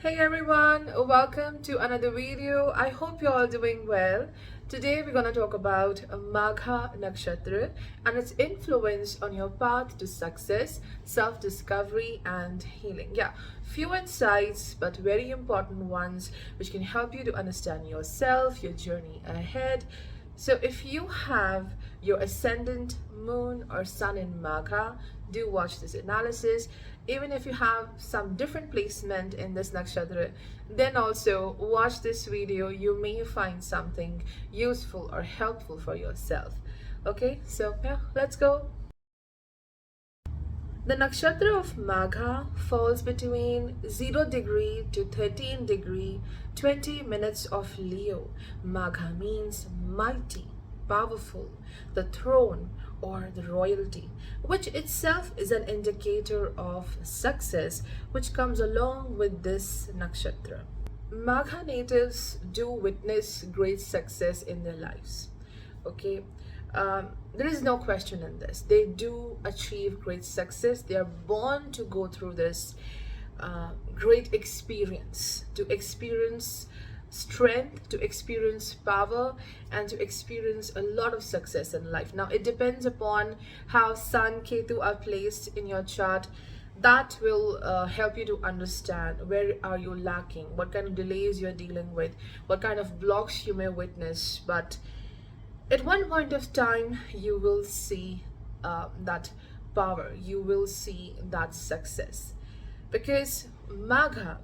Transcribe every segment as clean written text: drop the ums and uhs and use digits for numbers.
Hey everyone, welcome to another video. I hope you're all doing well. Today we're going to talk about Magha Nakshatra and its influence on your path to success, self-discovery and healing. Yeah, few insights but very important ones which can help you to understand yourself, your journey ahead. So if you have your ascendant, moon or sun in Magha, do watch this analysis. Even if you have some different placement in this nakshatra, then also watch this video. You may find something useful or helpful for yourself. Okay, so yeah, let's go. The nakshatra of Magha falls between 0 degree to 13 degree, 20 minutes of Leo. Magha means mighty, powerful, the throne or the royalty, which itself is an indicator of success which comes along with this nakshatra. Magha natives do witness great success in their lives. Okay, there is no question in this. They do achieve great success. They are born to go through this great experience, to experience strength, to experience power, and to experience a lot of success in life. Now, it depends upon how Sun, Ketu are placed in your chart. That will help you to understand where are you lacking, what kind of delays you're dealing with, what kind of blocks you may witness. But at one point of time you will see that power, you will see that success, because Magha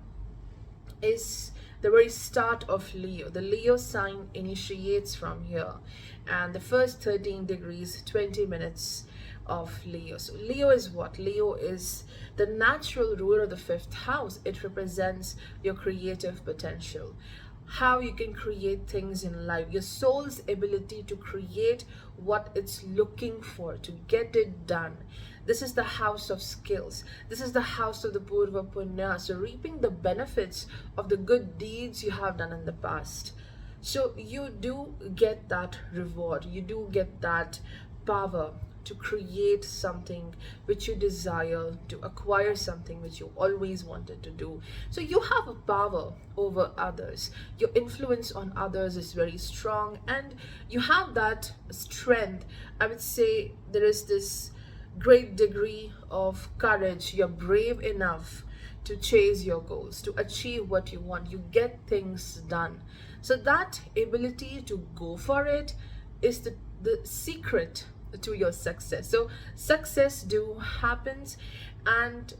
is the very start of Leo. The Leo sign initiates from here, and the first 13 degrees 20 minutes of Leo. So Leo is what? Leo is the natural ruler of the fifth house. It represents your creative potential, how you can create things in life, your soul's ability to create what it's looking for, to get it done. This is the house of skills. This is the house of the Purva Punya. So reaping the benefits of the good deeds you have done in the past. So you do get that reward. You do get that power to create something which you desire, to acquire something which you always wanted to do. So you have a power over others. Your influence on others is very strong, and you have that strength. I would say there is this great degree of courage. You're brave enough to chase your goals, to achieve what you want. You get things done. So that ability to go for it is the secret to your success. So success do happens, and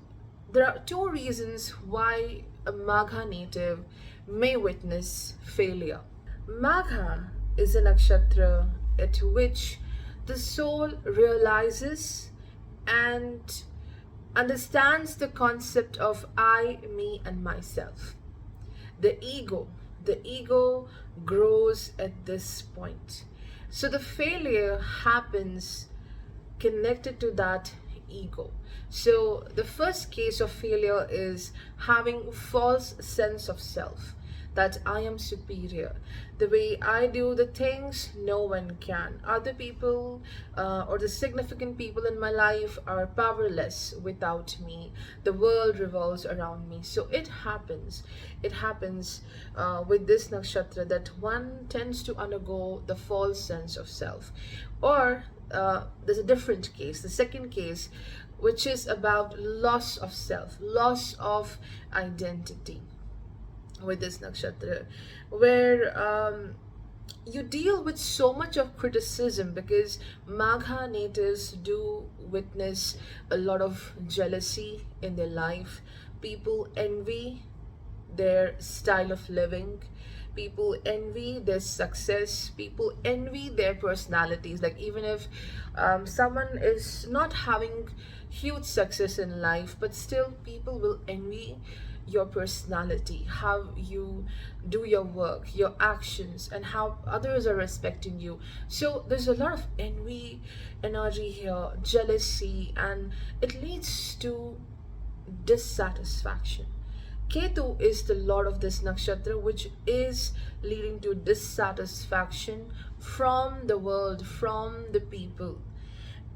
there are two reasons why a Magha native may witness failure. Magha is a nakshatra at which the soul realizes and understands the concept of I, me and myself. The ego grows at this point. So the failure happens connected to that ego. So the first case of failure is having false sense of self, that I am superior. The way I do the things, no one can. Other people or the significant people in my life are powerless without me. The world revolves around me. So it happens. It happens with this nakshatra that one tends to undergo the false sense of self. Or there's a different case, the second case, which is about loss of self, loss of identity with this nakshatra, where you deal with so much of criticism, because Magha natives do witness a lot of jealousy in their life. People envy their style of living, people envy their success, people envy their personalities. Like, even if someone is not having huge success in life, but still people will envy your personality, how you do your work, your actions, and how others are respecting you. So there's a lot of envy energy here, jealousy, and it leads to dissatisfaction. Ketu is the lord of this nakshatra, which is leading to dissatisfaction from the world, from the people.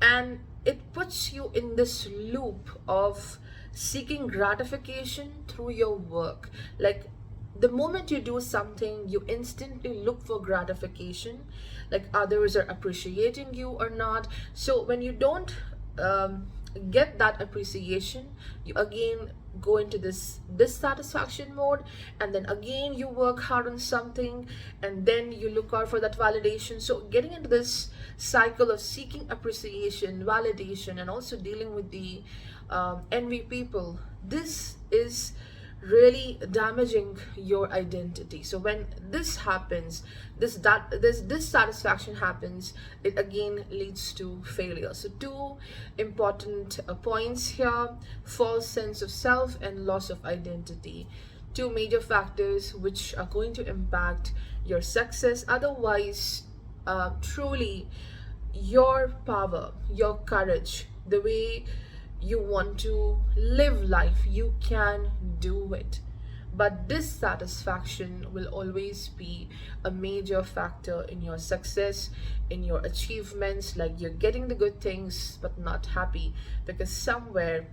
And it puts you in this loop of seeking gratification through your work. Like the moment you do something, you instantly look for gratification, like others are appreciating you or not. So when you don't um, get that appreciation, you again go into this dissatisfaction mode, and then again you work hard on something, and then you look out for that validation. So getting into this cycle of seeking appreciation, validation, and also dealing with the envy people, this is really damaging your identity. So when this happens, this dissatisfaction happens, it again leads to failure. So two important points here: false sense of self and loss of identity. Two major factors which are going to impact your success. Otherwise, truly, your power, your courage, the way you want to live life, you can do it. But dissatisfaction will always be a major factor in your success, in your achievements. Like you're getting the good things but not happy because somewhere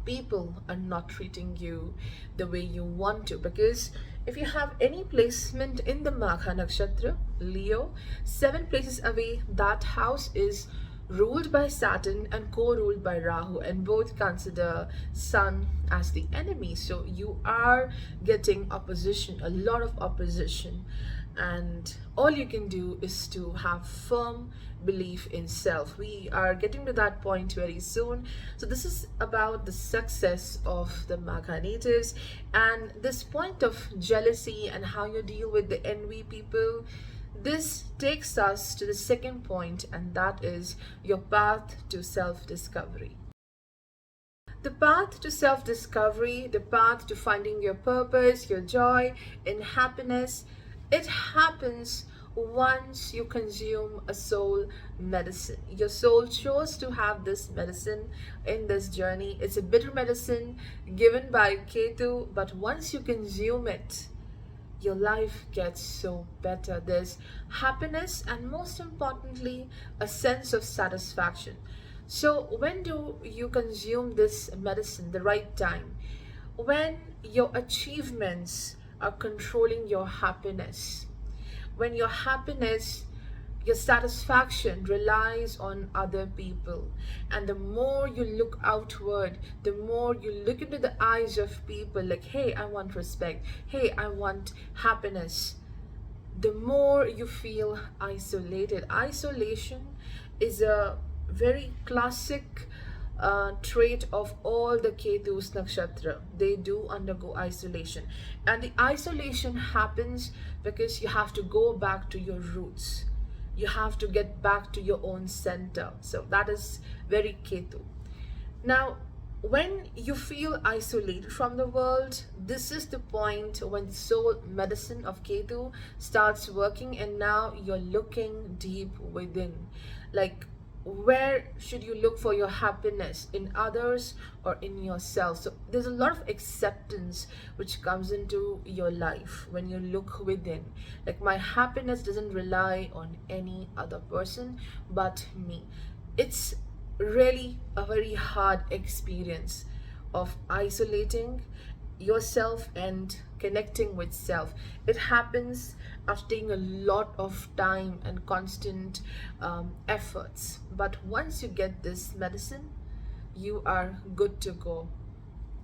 people are not treating you the way you want to. Because if you have any placement in the Magha Nakshatra, Leo, 7 places away, that house is ruled by Saturn and co-ruled by Rahu, and both consider Sun as the enemy. So you are getting opposition, a lot of opposition, and all you can do is to have firm belief in self. We are getting to that point very soon. So this is about the success of the Magha natives, and this point of jealousy and how you deal with the envy people. This takes us to the second point, and that is your path to self-discovery. The path to self discovery, the path to finding your purpose, your joy, and happiness, it happens once you consume a soul medicine. Your soul chose to have this medicine in this journey. It's a bitter medicine given by Ketu, but once you consume it, your life gets so better. There's happiness, and most importantly, a sense of satisfaction. So when do you consume this medicine? The right time, when your achievements are controlling your happiness, when your satisfaction relies on other people. And the more you look outward, the more you look into the eyes of people, like, hey, I want respect, hey, I want happiness, the more you feel isolated. Isolation is a very classic trait of all the Ketu's nakshatra. They do undergo isolation, and the isolation happens because you have to go back to your roots. You have to get back to your own center. So that is very Ketu. Now, when you feel isolated from the world, this is the point when the soul medicine of Ketu starts working, and now you're looking deep within. Like, where should you look for your happiness? In others or in yourself? So there's a lot of acceptance which comes into your life when you look within. Like, my happiness doesn't rely on any other person but me. It's really a very hard experience of isolating yourself and connecting with self. It happens after taking a lot of time and constant efforts. But once you get this medicine, you are good to go.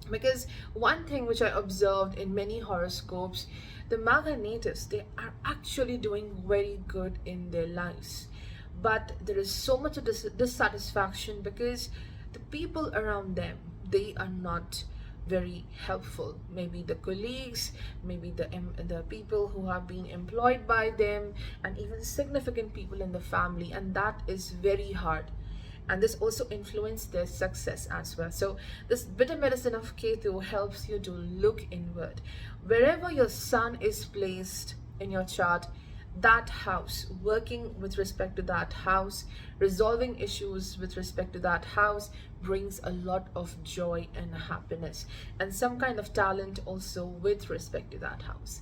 Because one thing which I observed in many horoscopes, the Magha natives, they are actually doing very good in their lives. But there is so much of dissatisfaction because the people around them, they are not very helpful. Maybe the colleagues, maybe the people who have been employed by them, and even significant people in the family, and that is very hard. And this also influenced their success as well. So this bitter medicine of Ketu helps you to look inward. Wherever your sun is placed in your chart, that house, working with respect to that house, resolving issues with respect to that house, brings a lot of joy and happiness, and some kind of talent also with respect to that house.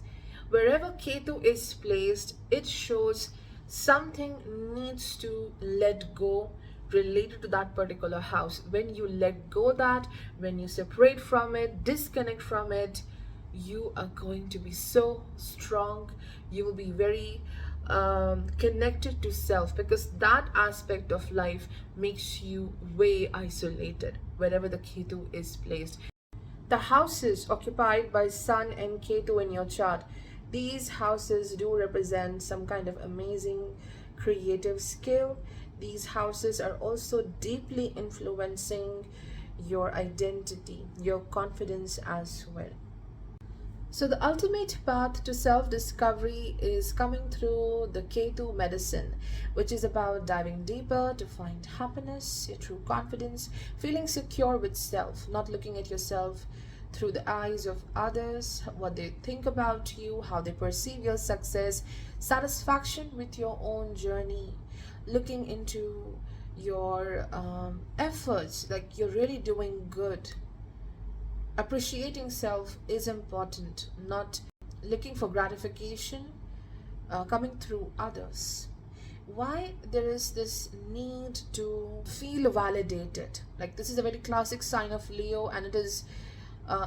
Wherever Ketu is placed, it shows something needs to let go related to that particular house. When you let go that, when you separate from it, disconnect from it, you are going to be so strong. You will be very connected to self, because that aspect of life makes you way isolated wherever the Ketu is placed. The houses occupied by Sun and Ketu in your chart, these houses do represent some kind of amazing creative skill. These houses are also deeply influencing your identity, your confidence as well. So the ultimate path to self-discovery is coming through the Ketu medicine, which is about diving deeper to find happiness, your true confidence, feeling secure with self, not looking at yourself through the eyes of others, what they think about you, how they perceive your success, satisfaction with your own journey, looking into your efforts, like you're really doing good. Appreciating self is important, not looking for gratification coming through others. Why there is this need to feel validated? Like, this is a very classic sign of Leo, and it is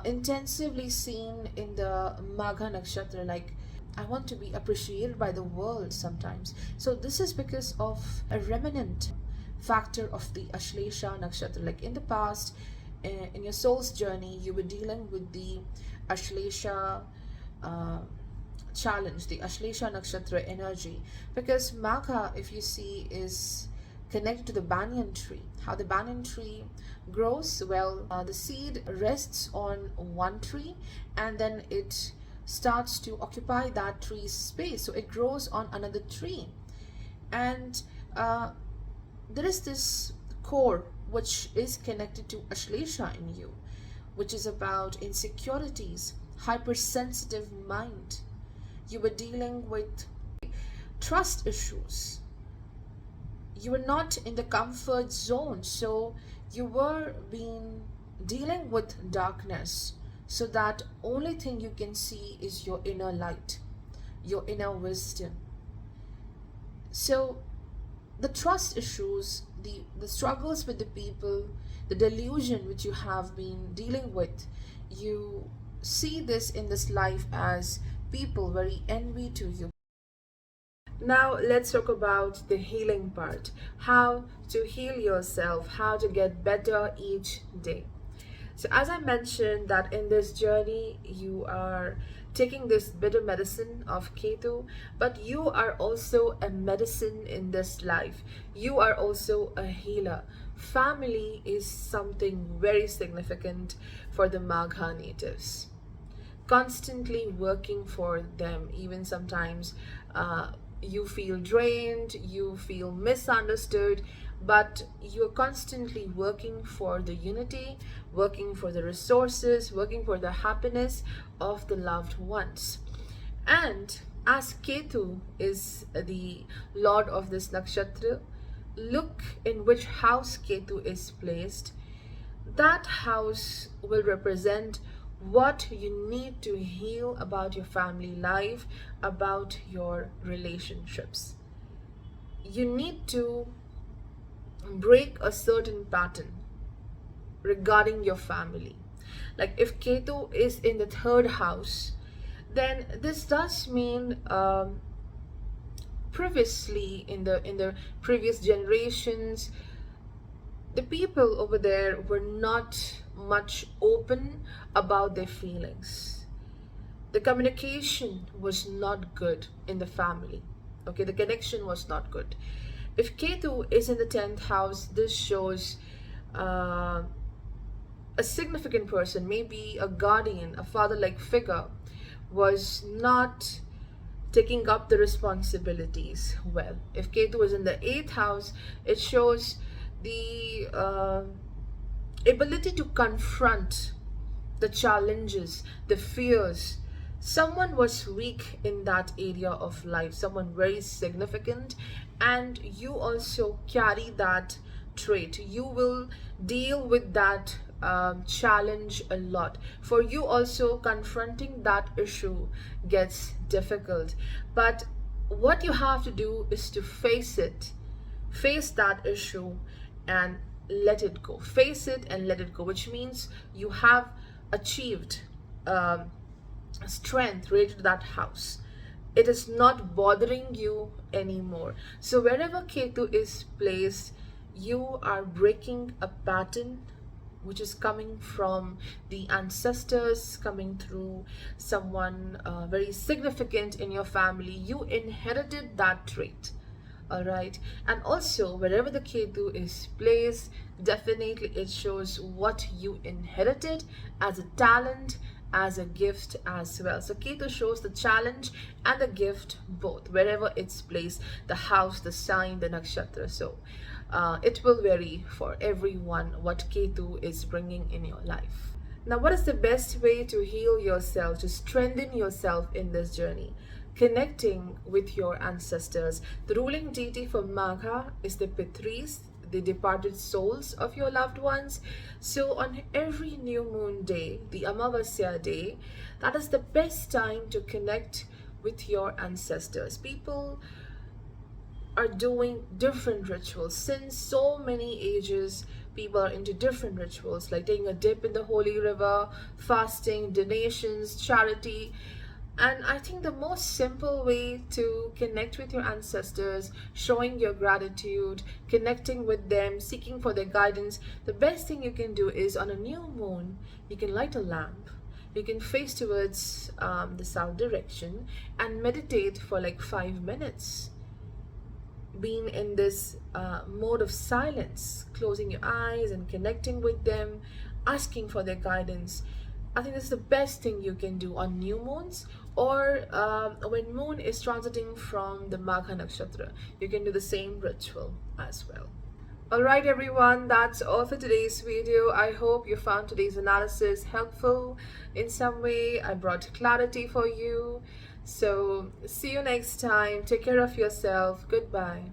intensively seen in the Magha Nakshatra. Like, I want to be appreciated by the world sometimes. So this is because of a remnant factor of the Ashlesha Nakshatra. Like in the past, in your soul's journey, you were dealing with the Ashlesha uh, challenge, the Ashlesha Nakshatra energy. Because Magha, if you see, is connected to the banyan tree. How the banyan tree grows? Well, the seed rests on one tree, and then it starts to occupy that tree's space. So it grows on another tree. And there is this core which is connected to Ashlesha in you, which is about insecurities, hypersensitive mind. You were dealing with trust issues. You were not in the comfort zone, so you were dealing with darkness. So that only thing you can see is your inner light, your inner wisdom. So the trust issues, the struggles with the people, the delusion which you have been dealing with, you see this in this life as people very envy to you. Now let's talk about the healing part. How to heal yourself, how to get better each day. So as I mentioned, that in this journey you are taking this bitter medicine of Ketu, but you are also a medicine in this life. You are also a healer. Family is something very significant for the Magha natives. Constantly working for them, even sometimes you feel drained, you feel misunderstood, but you're constantly working for the unity, working for the resources, working for the happiness of the loved ones. And as Ketu is the lord of this nakshatra, look in which house Ketu is placed. That house will represent what you need to heal about your family life, about your relationships. You need to break a certain pattern regarding your family. Like if Ketu is in the third house, then this does mean previously in the previous generations, the people over there were not much open about their feelings. The communication was not good in the family. Okay, the connection was not good. If Ketu is in the 10th house, this shows uh, a significant person, maybe a guardian, a father-like figure, was not taking up the responsibilities well. If Ketu is in the 8th house, it shows the ability to confront the challenges, the fears. Someone was weak in that area of life, someone very significant, and you also carry that trait. You will deal with that challenge a lot. For you also, confronting that issue gets difficult. But what you have to do is to face it, face that issue, and let it go. Face it and let it go, which means you have achieved um, strength related to that house. It is not bothering you anymore. So wherever Ketu is placed, you are breaking a pattern which is coming from the ancestors, coming through someone very significant in your family. You inherited that trait. All right. And also, wherever the Ketu is placed, definitely it shows what you inherited as a talent, as a gift as well. So Ketu shows the challenge and the gift both, wherever it's placed, the house, the sign, the nakshatra. So it will vary for everyone what Ketu is bringing in your life. Now, what is the best way to heal yourself, to strengthen yourself in this journey? Connecting with your ancestors. The ruling deity for Magha is the Pitris, the departed souls of your loved ones. So, on every new moon day, the Amavasya day, that is the best time to connect with your ancestors. People are doing different rituals since so many ages. People are into different rituals like taking a dip in the holy river, fasting, donations, charity. And I think the most simple way to connect with your ancestors, showing your gratitude, connecting with them, seeking for their guidance, the best thing you can do is on a new moon, you can light a lamp. You can face towards the south direction and meditate for like 5 minutes, being in this mode of silence, closing your eyes and connecting with them, asking for their guidance. I think this is the best thing you can do on new moons, or when moon is transiting from the Magha Nakshatra. You can do the same ritual as well. Alright everyone, that's all for today's video. I hope you found today's analysis helpful in some way. I brought clarity for you. So see you next time. Take care of yourself. Goodbye.